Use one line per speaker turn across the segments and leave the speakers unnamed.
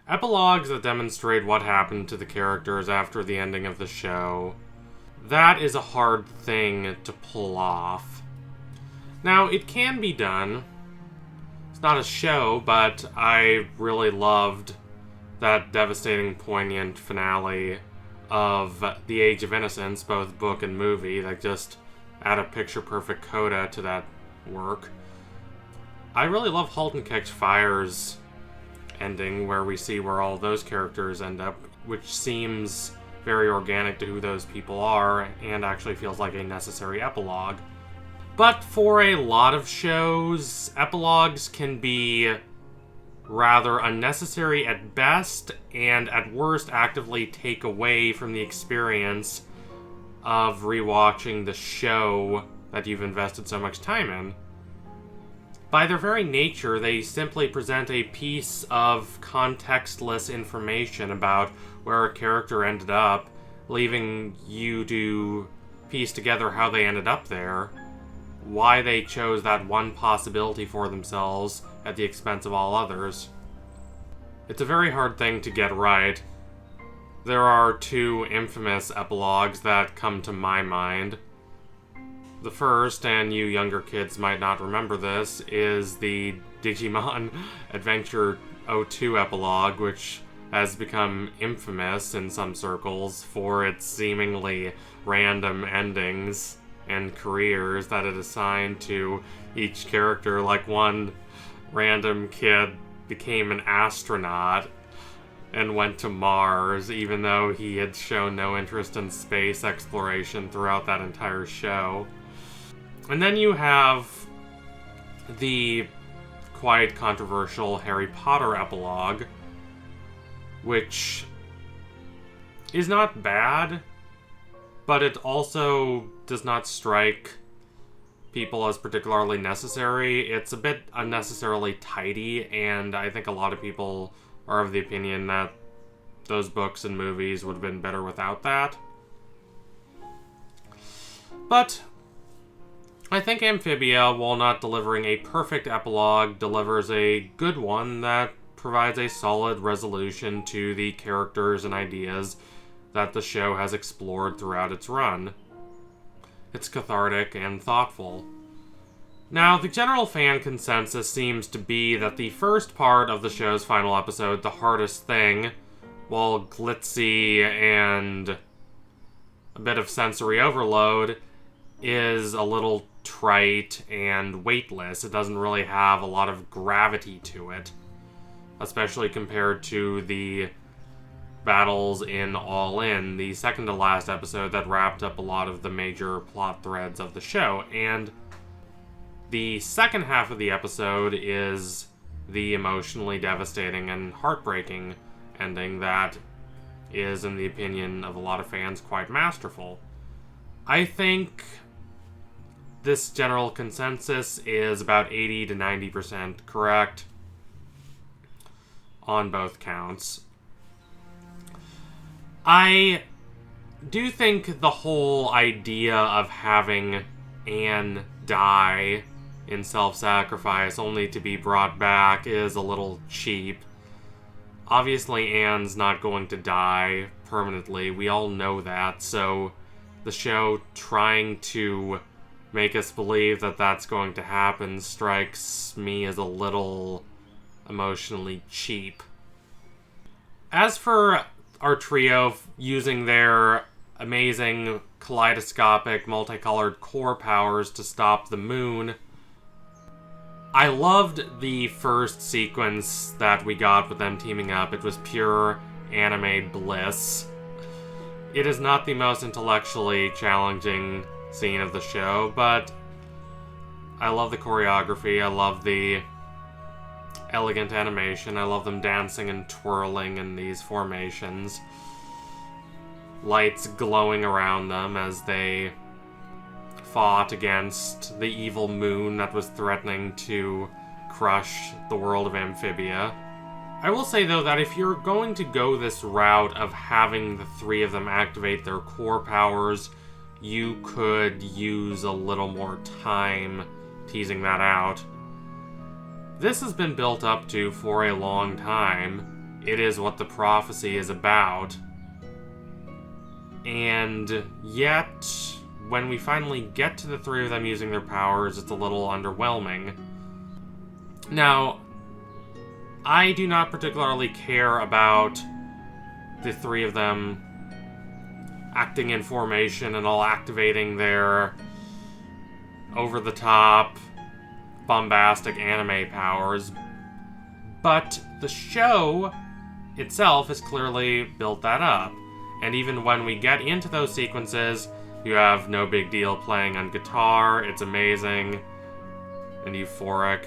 Epilogues that demonstrate what happened to the characters after the ending of the show, that is a hard thing to pull off. Now, it can be done. It's not a show, but I really loved that devastating, poignant finale of The Age of Innocence, both book and movie, that just add a picture-perfect coda to that work. I really love *Halt and Catch Fire's ending, where we see where all those characters end up, which seems very organic to who those people are, and actually feels like a necessary epilogue. But for a lot of shows, epilogues can be rather unnecessary at best, and at worst actively take away from the experience of rewatching the show that you've invested so much time in. By their very nature, they simply present a piece of contextless information about where a character ended up, leaving you to piece together how they ended up there, why they chose that one possibility for themselves at the expense of all others. It's a very hard thing to get right. There are two infamous epilogues that come to my mind. The first, and you younger kids might not remember this, is the Digimon Adventure 02 epilogue, which has become infamous in some circles for its seemingly random endings and careers that it assigned to each character. Like, one random kid became an astronaut and went to Mars, even though he had shown no interest in space exploration throughout that entire show. And then you have the quite controversial Harry Potter epilogue, which is not bad, but it also does not strike people as particularly necessary. It's a bit unnecessarily tidy, and I think a lot of people are of the opinion that those books and movies would have been better without that. But I think Amphibia, while not delivering a perfect epilogue, delivers a good one that provides a solid resolution to the characters and ideas that the show has explored throughout its run. It's cathartic and thoughtful. Now, the general fan consensus seems to be that the first part of the show's final episode, The Hardest Thing, while glitzy and a bit of sensory overload, is a little trite and weightless. It doesn't really have a lot of gravity to it, especially compared to the battles in All In, the second to last episode that wrapped up a lot of the major plot threads of the show. And the second half of the episode is the emotionally devastating and heartbreaking ending that is, in the opinion of a lot of fans, quite masterful. I think this general consensus is about 80 to 90% correct on both counts. I do think the whole idea of having Anne die in self-sacrifice only to be brought back is a little cheap. Obviously, Anne's not going to die permanently. We all know that, so the show trying to make us believe that that's going to happen strikes me as a little emotionally cheap. As for our trio using their amazing kaleidoscopic multicolored core powers to stop the moon, I loved the first sequence that we got with them teaming up. It was pure anime bliss. It is not the most intellectually challenging scene of the show, but I love the choreography, I love the elegant animation, I love them dancing and twirling in these formations. Lights glowing around them as they fought against the evil moon that was threatening to crush the world of Amphibia. I will say, though, that if you're going to go this route of having the three of them activate their core powers, you could use a little more time teasing that out. This has been built up to for a long time. it is what the prophecy is about. And yet, when we finally get to the three of them using their powers, it's a little underwhelming. Now, I do not particularly care about the three of them acting in formation and all activating their over-the-top, bombastic anime powers, but the show itself has clearly built that up. And even when we get into those sequences, you have No Big Deal playing on guitar, it's amazing and euphoric.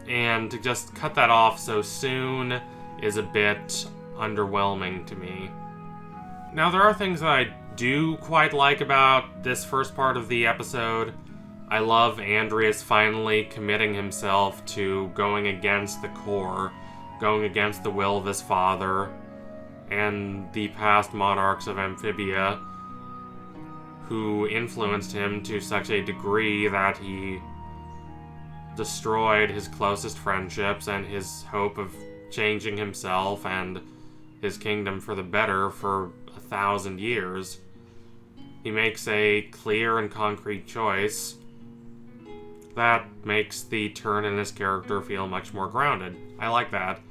And to just cut that off so soon is a bit underwhelming to me. Now, there are things that I do quite like about this first part of the episode. I love Andreas finally committing himself to going against the core, going against the will of his father and the past monarchs of Amphibia, who influenced him to such a degree that he destroyed his closest friendships and his hope of changing himself and his kingdom for the better for 1,000 years. He makes a clear and concrete choice that makes the turn in his character feel much more grounded. I like that.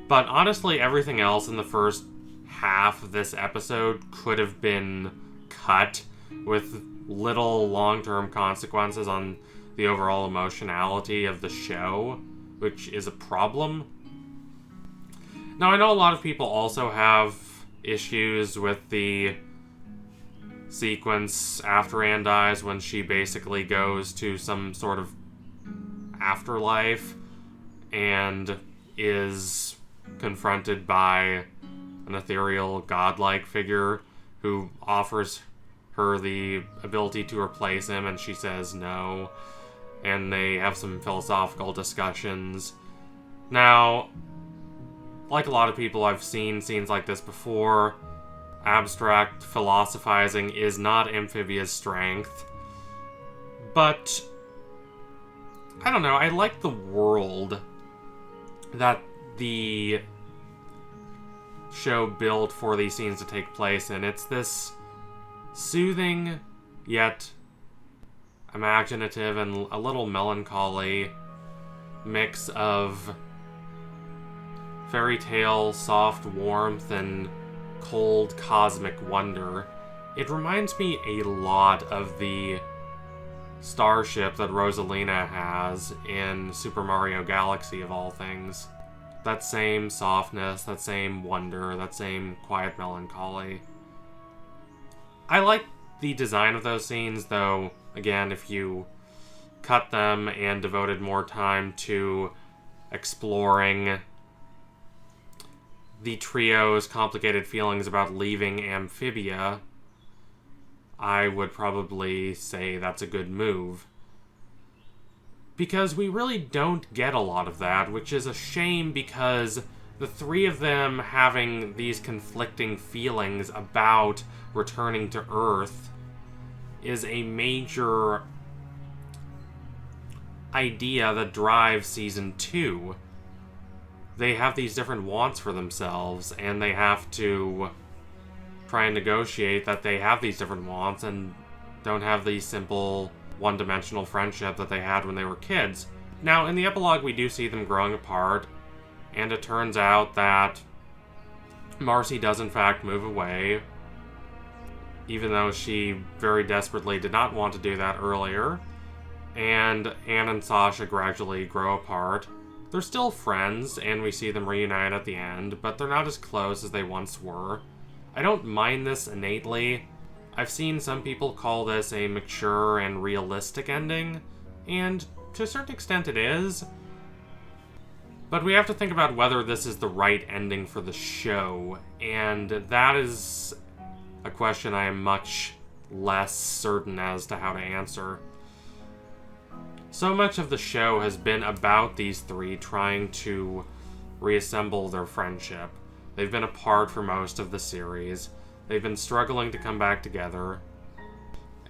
But honestly, everything else in the first half of this episode could have been cut with little long-term consequences on the overall emotionality of the show, which is a problem. Now, I know a lot of people also have issues with the sequence after Anne dies, when she basically goes to some sort of afterlife and is confronted by an ethereal godlike figure who offers her the ability to replace him, and she says no, and they have some philosophical discussions. Now, like a lot of people, I've seen scenes like this before. Abstract philosophizing is not Amphibia's strength, but I don't know, I like the world that the show built for these scenes to take place in. It's this soothing, yet imaginative and a little melancholy mix of fairy tale, soft warmth, and cold cosmic wonder. It reminds me a lot of the starship that Rosalina has in Super Mario Galaxy, of all things. That same softness, that same wonder, that same quiet melancholy. I like the design of those scenes, though, again, if you cut them and devoted more time to exploring the trio's complicated feelings about leaving Amphibia, I would probably say that's a good move. Because we really don't get a lot of that, which is a shame, because the three of them having these conflicting feelings about returning to Earth is a major idea that drives Season 2. They have these different wants for themselves, and they have to try and negotiate that they have these different wants and don't have the simple one-dimensional friendship that they had when they were kids. Now, in the epilogue, we do see them growing apart, and it turns out that Marcy does in fact move away, even though she very desperately did not want to do that earlier, and Anne and Sasha gradually grow apart. They're still friends, and we see them reunite at the end, but they're not as close as they once were. I don't mind this innately. I've seen some people call this a mature and realistic ending, and to a certain extent it is. But we have to think about whether this is the right ending for the show, and that is a question I am much less certain as to how to answer. So much of the show has been about these three trying to reassemble their friendship. They've been apart for most of the series. They've been struggling to come back together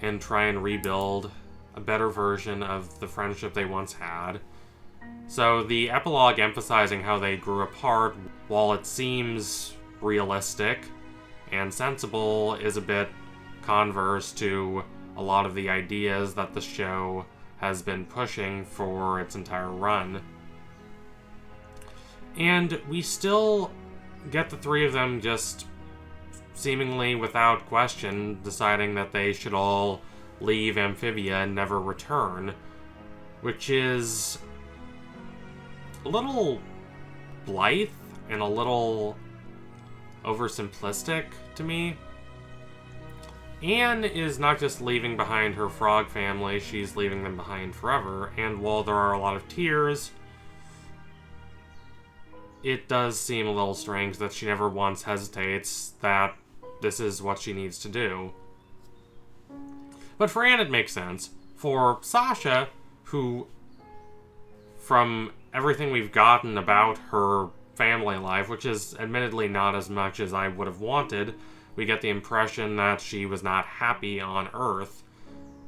and try and rebuild a better version of the friendship they once had. So the epilogue emphasizing how they grew apart, while it seems realistic and sensible, is a bit converse to a lot of the ideas that the show has been pushing for its entire run. And we still get the three of them just seemingly without question deciding that they should all leave Amphibia and never return, which is a little blithe and a little oversimplistic to me. Anne is not just leaving behind her frog family, she's leaving them behind forever, and while there are a lot of tears, it does seem a little strange that she never once hesitates that this is what she needs to do. But for Anne, it makes sense. For Sasha, who, from everything we've gotten about her family life, which is admittedly not as much as I would have wanted, we get the impression that she was not happy on Earth.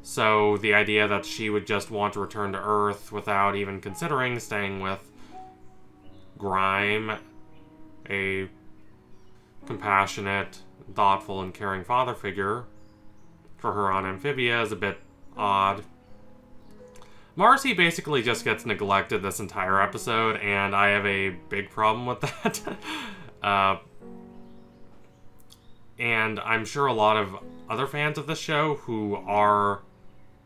So the idea that she would just want to return to Earth without even considering staying with Grime, a compassionate, thoughtful, and caring father figure for her on Amphibia, is a bit odd. Marcy basically just gets neglected this entire episode, and I have a big problem with that. And I'm sure a lot of other fans of the show who are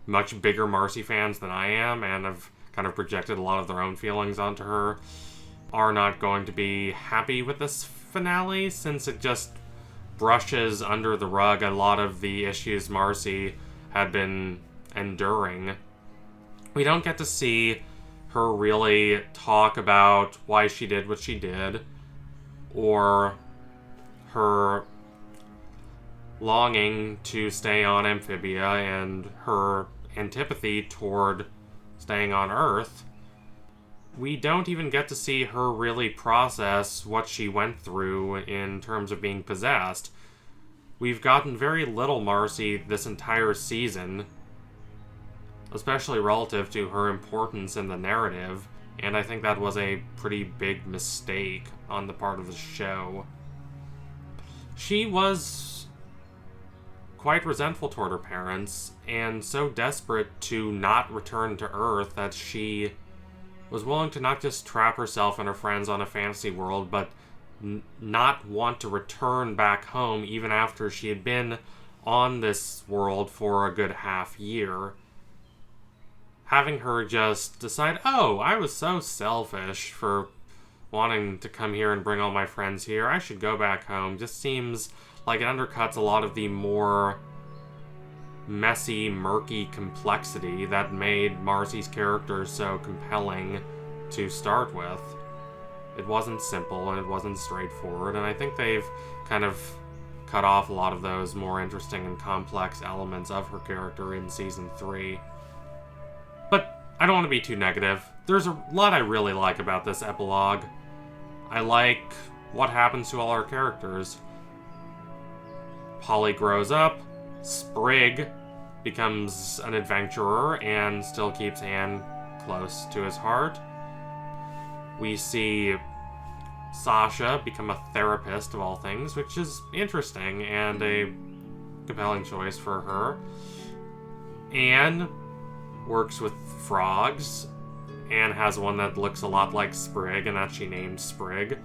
much bigger Marcy fans than I am and have kind of projected a lot of their own feelings onto her are not going to be happy with this finale, since it just brushes under the rug a lot of the issues Marcy had been enduring. We don't get to see her really talk about why she did what she did, or her longing to stay on Amphibia and her antipathy toward staying on Earth. We don't even get to see her really process what she went through in terms of being possessed. We've gotten very little Marcy this entire season, especially relative to her importance in the narrative, and I think that was a pretty big mistake on the part of the show. She was quite resentful toward her parents, and so desperate to not return to Earth that she was willing to not just trap herself and her friends on a fantasy world, but not want to return back home even after she had been on this world for a good half year. Having her just decide, oh, I was so selfish for wanting to come here and bring all my friends here, I should go back home, just seems like it undercuts a lot of the more messy, murky complexity that made Marcy's character so compelling to start with. It wasn't simple and it wasn't straightforward, and I think they've kind of cut off a lot of those more interesting and complex elements of her character in Season 3. But I don't want to be too negative. There's a lot I really like about this epilogue. I like what happens to all our characters. Polly grows up, Sprig becomes an adventurer and still keeps Anne close to his heart. We see Sasha become a therapist of all things, which is interesting and a compelling choice for her. Anne works with frogs. Anne has one that looks a lot like Sprig and that she named Sprig,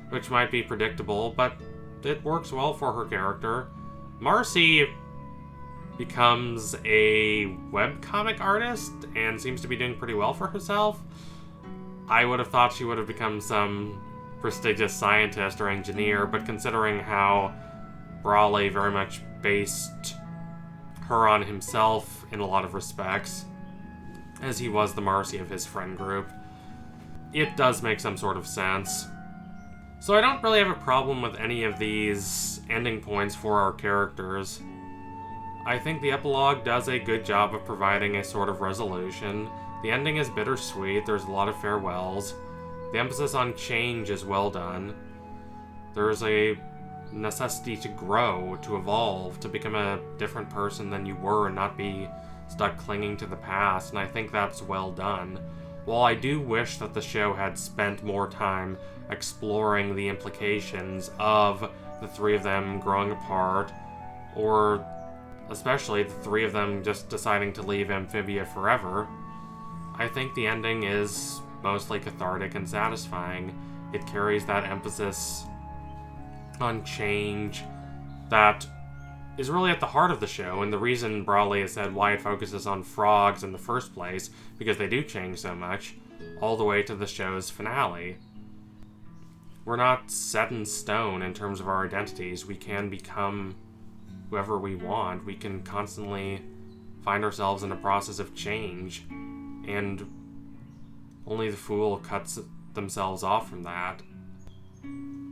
which might be predictable, but it works well for her character. Marcy becomes a webcomic artist and seems to be doing pretty well for herself. I would have thought she would have become some prestigious scientist or engineer, but considering how Brawley very much based her on himself in a lot of respects, as he was the Marcy of his friend group, it does make some sort of sense. So I don't really have a problem with any of these ending points for our characters. I think the epilogue does a good job of providing a sort of resolution. The ending is bittersweet, there's a lot of farewells. The emphasis on change is well done. There's a necessity to grow, to evolve, to become a different person than you were and not be stuck clinging to the past, and I think that's well done. while I do wish that the show had spent more time exploring the implications of the three of them growing apart, or especially the three of them just deciding to leave Amphibia forever, I think the ending is mostly cathartic and satisfying. It carries that emphasis on change that is really at the heart of the show, and the reason broadly is said why it focuses on frogs in the first place, because they do change so much, all the way to the show's finale. We're not set in stone in terms of our identities. We can become whoever we want. We can constantly find ourselves in a process of change, and only the fool cuts themselves off from that.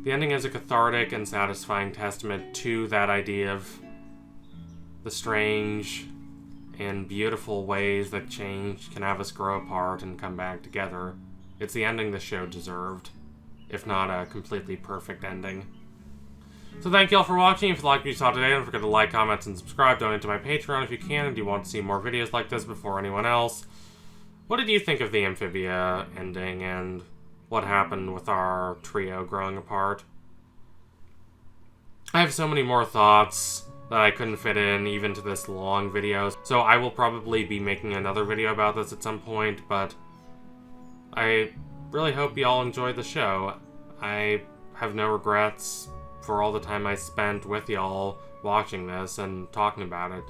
The ending is a cathartic and satisfying testament to that idea of the strange and beautiful ways that change can have us grow apart and come back together. It's the ending the show deserved, if not a completely perfect ending. So thank you all for watching. If you liked what you saw today, don't forget to like, comment, and subscribe. Donate to my Patreon if you can, and you want to see more videos like this before anyone else. What did you think of the Amphibia ending, and what happened with our trio growing apart? I have so many more thoughts that I couldn't fit in even to this long video, so I will probably be making another video about this at some point, but I really hope you all enjoyed the show. I have no regrets for all the time I spent with y'all watching this and talking about it.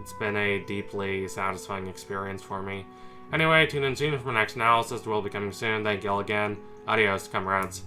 It's been a deeply satisfying experience for me. Anyway, tune in soon for my next analysis. It will be coming soon. Thank you all again. Adios, comrades.